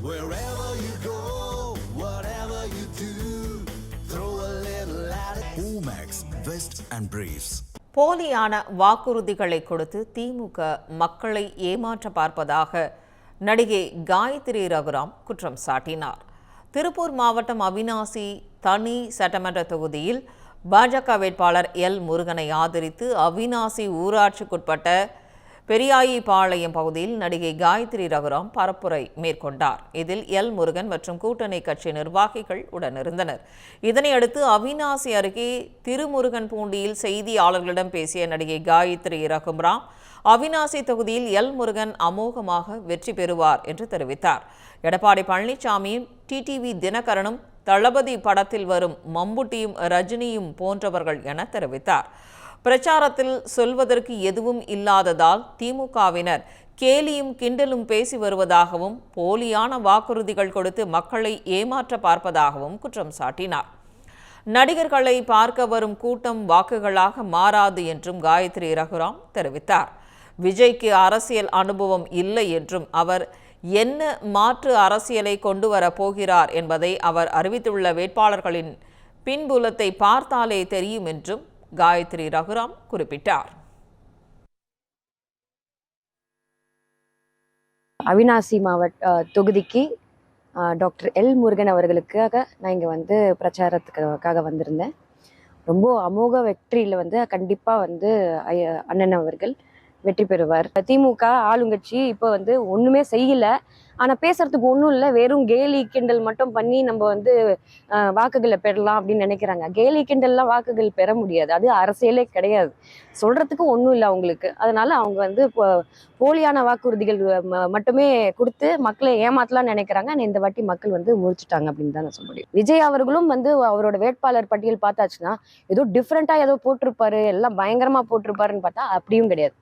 Wherever you go, whatever you do, throw a little at it. Omax, Vest and Briefs. போலியான வாக்குறுதிகளை கொடுத்து திமுக மக்களை ஏமாற்ற பார்ப்பதாக நடிகை காயத்ரி ரகுராம் குற்றம் சாட்டினார். திருப்பூர் மாவட்டம் அவிநாசி தனி சட்டமன்ற தொகுதியில் பாஜக வேட்பாளர் எல் முருகனை ஆதரித்து அவிநாசி ஊராட்சிக்குட்பட்ட பெரியாயிபாளையம் பகுதியில் நடிகை காயத்ரி ரகுராம் பரப்புரை மேற்கொண்டார். இதில் எல் முருகன் மற்றும் கூட்டணி கட்சி நிர்வாகிகள் உடனிருந்தனர். இதனையடுத்து அவிநாசி அருகே திருமுருகன் பூண்டியில் செய்தியாளர்களிடம் பேசிய நடிகை காயத்ரி ரகுராம் அவிநாசி தொகுதியில் எல் முருகன் அமோகமாக வெற்றி பெறுவார் என்று தெரிவித்தார். எடப்பாடி பழனிசாமியும் டிடிவி தினகரனும் தளபதி படத்தில் வரும் மம்புட்டியும் ரஜினியும் போன்றவர்கள் என தெரிவித்தார். பிரச்சாரத்தில் சொல்வதற்கு எதுவும் இல்லாததால் திமுகவினர் கேலியும் கிண்டலும் பேசி வருவதாகவும் போலியான வாக்குறுதிகள் கொடுத்து மக்களை ஏமாற்ற பார்ப்பதாகவும் குற்றம் சாட்டினார். நடிகர்களை பார்க்க வரும் கூட்டம் வாக்குகளாக மாறாது என்றும் காயத்ரி ரகுராம் தெரிவித்தார். விஜய்க்கு அரசியல் அனுபவம் இல்லை என்றும் அவர் என்ன மாற்று அரசியலை கொண்டு வரப் போகிறார் என்பதை அவர் அறிவித்துள்ள வேட்பாளர்களின் பின்புலத்தை பார்த்தாலே தெரியும் என்றும் காயத்ரி ரகுராம் குறிப்பிட்டார். அவிநாசி மாவட்ட தொகுதிக்கு டாக்டர் எல் முருகன் அவர்களுக்காக நான் இங்கே பிரச்சாரத்துக்காக வந்திருந்தேன். ரொம்ப அமோக வெற்றியில் கண்டிப்பாக அண்ணன் அவர்கள் வெற்றி பெறுவார். திமுக ஆளுங்கட்சி இப்போ ஒன்றுமே செய்யல, ஆனால் பேசுறதுக்கு ஒன்றும் இல்லை, வெறும் கேலி கிண்டல் மட்டும் பண்ணி நம்ம வாக்குகளை பெறலாம் அப்படின்னு நினைக்கிறாங்க. கேலி கிண்டல்லாம் வாக்குகள் பெற முடியாது, அது அரசியலே கிடையாது. சொல்றதுக்கு ஒன்றும் இல்லை அவங்களுக்கு. அதனால அவங்க போலியான வாக்குறுதிகள் மட்டுமே கொடுத்து மக்களை ஏமாத்தலாம் நினைக்கிறாங்க. இந்த வாட்டி மக்கள் முடிச்சுட்டாங்க அப்படின்னு தான் நான் சொல்ல முடியும். விஜய் அவர்களும் அவரோட வேட்பாளர் பட்டியல் பார்த்தாச்சுன்னா ஏதோ டிஃப்ரெண்டா ஏதோ போட்டிருப்பாரு, எல்லாம் பயங்கரமா போட்டிருப்பாருன்னு பார்த்தா அப்படியும் கிடையாது.